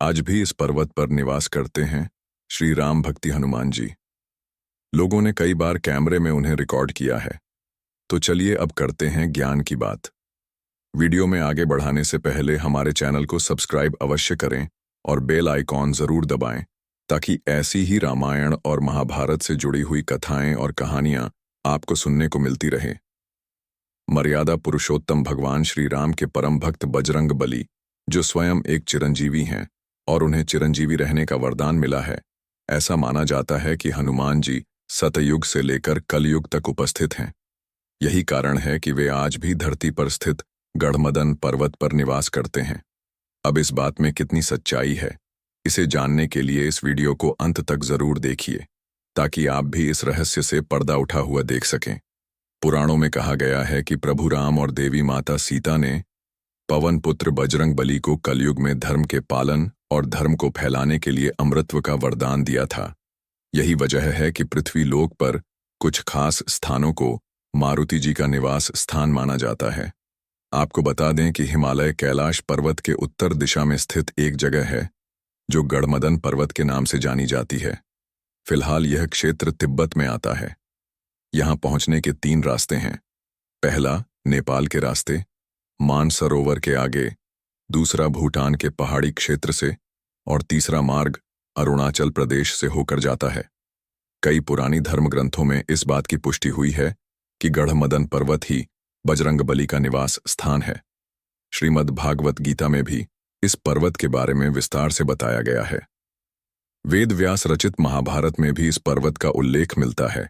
आज भी इस पर्वत पर निवास करते हैं श्री राम भक्ति हनुमान जी। लोगों ने कई बार कैमरे में उन्हें रिकॉर्ड किया है। तो चलिए अब करते हैं ज्ञान की बात। वीडियो में आगे बढ़ाने से पहले हमारे चैनल को सब्सक्राइब अवश्य करें और बेल आइकॉन जरूर दबाएं, ताकि ऐसी ही रामायण और महाभारत से जुड़ी हुई कथाएं और कहानियां आपको सुनने को मिलती रहे। मर्यादा पुरुषोत्तम भगवान श्री राम के परम भक्त बजरंग बली, जो स्वयं एक चिरंजीवी हैं और उन्हें चिरंजीवी रहने का वरदान मिला है, ऐसा माना जाता है कि हनुमान जी सतयुग से लेकर कलयुग तक उपस्थित हैं। यही कारण है कि वे आज भी धरती पर स्थित गढ़मदन पर्वत पर निवास करते हैं। अब इस बात में कितनी सच्चाई है, इसे जानने के लिए इस वीडियो को अंत तक जरूर देखिए, ताकि आप भी इस रहस्य से पर्दा उठा हुआ देख सकें। पुराणों में कहा गया है कि प्रभु राम और देवी माता सीता ने पवन पुत्र बजरंग बली को कलयुग में धर्म के पालन और धर्म को फैलाने के लिए अमृतत्व का वरदान दिया था। यही वजह है कि पृथ्वी लोक पर कुछ खास स्थानों को मारुति जी का निवास स्थान माना जाता है। आपको बता दें कि हिमालय कैलाश पर्वत के उत्तर दिशा में स्थित एक जगह है जो गढ़मदन पर्वत के नाम से जानी जाती है। फिलहाल यह क्षेत्र तिब्बत में आता है। यहां पहुंचने के 3 रास्ते हैं। पहला नेपाल के रास्ते, मानसरोवर के आगे, दूसरा भूटान के पहाड़ी क्षेत्र से और तीसरा मार्ग अरुणाचल प्रदेश से होकर जाता है। कई पुरानी धर्म ग्रंथों में इस बात की पुष्टि हुई है कि गढ़मदन पर्वत ही बजरंग बली का निवास स्थान है। श्रीमद् भागवत गीता में भी इस पर्वत के बारे में विस्तार से बताया गया है। वेद व्यास रचित महाभारत में भी इस पर्वत का उल्लेख मिलता है,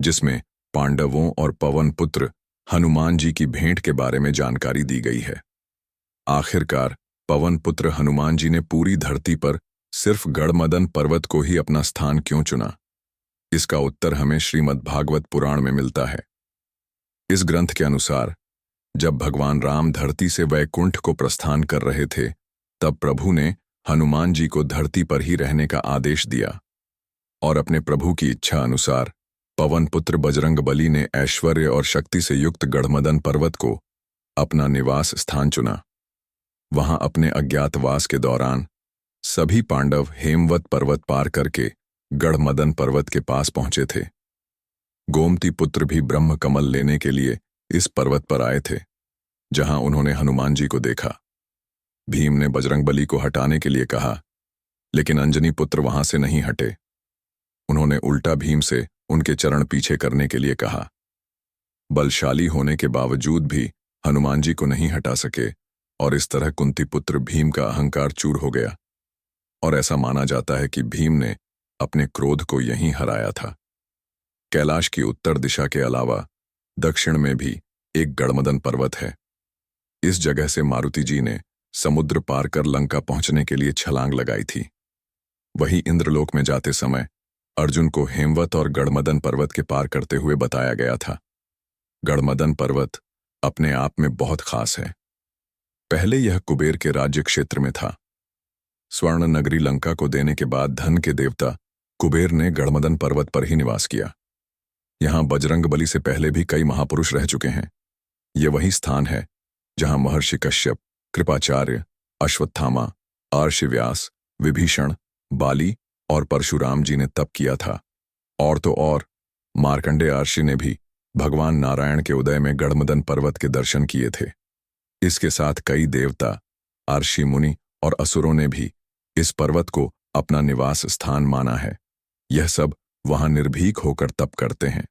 जिसमें पांडवों और पवन पुत्र हनुमान जी की भेंट के बारे में जानकारी दी गई है। आखिरकार पवन पुत्र हनुमान जी ने पूरी धरती पर सिर्फ गढ़मदन पर्वत को ही अपना स्थान क्यों चुना? इसका उत्तर हमें श्रीमद् भागवत पुराण में मिलता है। इस ग्रंथ के अनुसार जब भगवान राम धरती से वैकुंठ को प्रस्थान कर रहे थे, तब प्रभु ने हनुमान जी को धरती पर ही रहने का आदेश दिया और अपने प्रभु की इच्छा अनुसार पवन पुत्र बजरंग बली ने ऐश्वर्य और शक्ति से युक्त गढ़मदन पर्वत को अपना निवास स्थान चुना। वहां अपने अज्ञातवास के दौरान सभी पांडव हेमवत पर्वत पार करके गढ़मदन पर्वत के पास पहुंचे थे। गोमती पुत्र भी ब्रह्म कमल लेने के लिए इस पर्वत पर आए थे, जहां उन्होंने हनुमान जी को देखा। भीम ने बजरंग बली को हटाने के लिए कहा, लेकिन अंजनी पुत्र वहां से नहीं हटे। उन्होंने उल्टा भीम से उनके चरण पीछे करने के लिए कहा। बलशाली होने के बावजूद भी हनुमान जी को नहीं हटा सके और इस तरह कुंती पुत्र भीम का अहंकार चूर हो गया और ऐसा माना जाता है कि भीम ने अपने क्रोध को यहीं हराया था। कैलाश की उत्तर दिशा के अलावा दक्षिण में भी एक गढ़मदन पर्वत है। इस जगह से मारुति जी ने समुद्र पार कर लंका पहुंचने के लिए छलांग लगाई थी। वहीं इंद्रलोक में जाते समय अर्जुन को हेमवत और गढ़मदन पर्वत के पार करते हुए बताया गया था। गढ़मदन पर्वत अपने आप में बहुत खास है। पहले यह कुबेर के राज्य क्षेत्र में था। स्वर्ण नगरी लंका को देने के बाद धन के देवता कुबेर ने गढ़मदन पर्वत पर ही निवास किया। यहां बजरंग बली से पहले भी कई महापुरुष रह चुके हैं। यह वही स्थान है जहां महर्षि कश्यप, कृपाचार्य, अश्वत्थामा, आर्षि व्यास, विभीषण, बाली और परशुराम जी ने तप किया था। और तो और मार्कंडेय आर्षि ने भी भगवान नारायण के उदय में गढ़मदन पर्वत के दर्शन किए थे। इसके साथ कई देवता, आर्षि मुनि और असुरों ने भी इस पर्वत को अपना निवास स्थान माना है। यह सब वहां निर्भीक होकर तप करते हैं।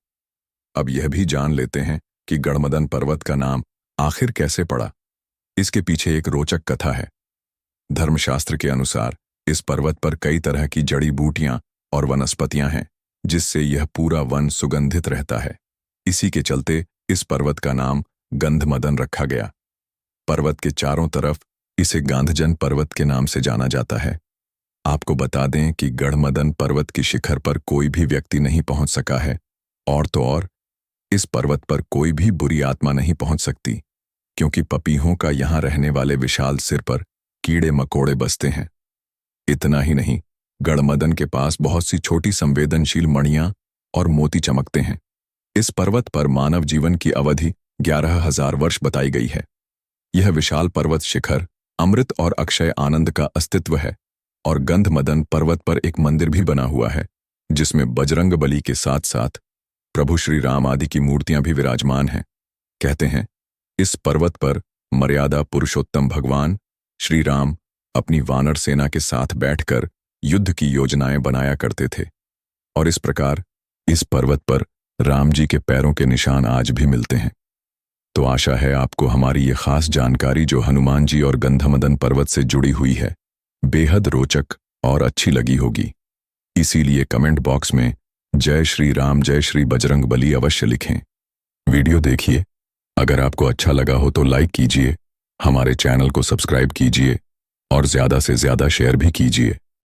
अब यह भी जान लेते हैं कि गढ़मदन पर्वत का नाम आखिर कैसे पड़ा। इसके पीछे एक रोचक कथा है। धर्मशास्त्र के अनुसार इस पर्वत पर कई तरह की जड़ी बूटियां और वनस्पतियां हैं, जिससे यह पूरा वन सुगंधित रहता है। इसी के चलते इस पर्वत का नाम गंधमदन रखा गया। पर्वत के चारों तरफ इसे गांधजन पर्वत के नाम से जाना जाता है। आपको बता दें कि गढ़मदन पर्वत की शिखर पर कोई भी व्यक्ति नहीं पहुंच सका है और तो और इस पर्वत पर कोई भी बुरी आत्मा नहीं पहुंच सकती, क्योंकि पपीहों का यहां रहने वाले विशाल सिर पर कीड़े मकोड़े बसते हैं। इतना ही नहीं, गढ़मदन के पास बहुत सी छोटी संवेदनशील मणियां और मोती चमकते हैं। इस पर्वत पर मानव जीवन की अवधि 11,000 वर्ष बताई गई है। यह विशाल पर्वत शिखर अमृत और अक्षय आनंद का अस्तित्व है। और गंधमदन पर्वत पर एक मंदिर भी बना हुआ है, जिसमें बजरंग बली के साथ साथ प्रभु श्री राम आदि की मूर्तियां भी विराजमान हैं। कहते हैं इस पर्वत पर मर्यादा पुरुषोत्तम भगवान श्री राम अपनी वानर सेना के साथ बैठकर युद्ध की योजनाएं बनाया करते थे, और इस प्रकार इस पर्वत पर राम जी के पैरों के निशान आज भी मिलते हैं। तो आशा है आपको हमारी ये खास जानकारी जो हनुमान जी और गंधमदन पर्वत से जुड़ी हुई है, बेहद रोचक और अच्छी लगी होगी। इसीलिए कमेंट बॉक्स में जय श्री राम जय श्री बजरंग बली अवश्य लिखें। वीडियो देखिए, अगर आपको अच्छा लगा हो तो लाइक कीजिए, हमारे चैनल को सब्सक्राइब कीजिए और ज़्यादा से ज़्यादा शेयर भी कीजिए।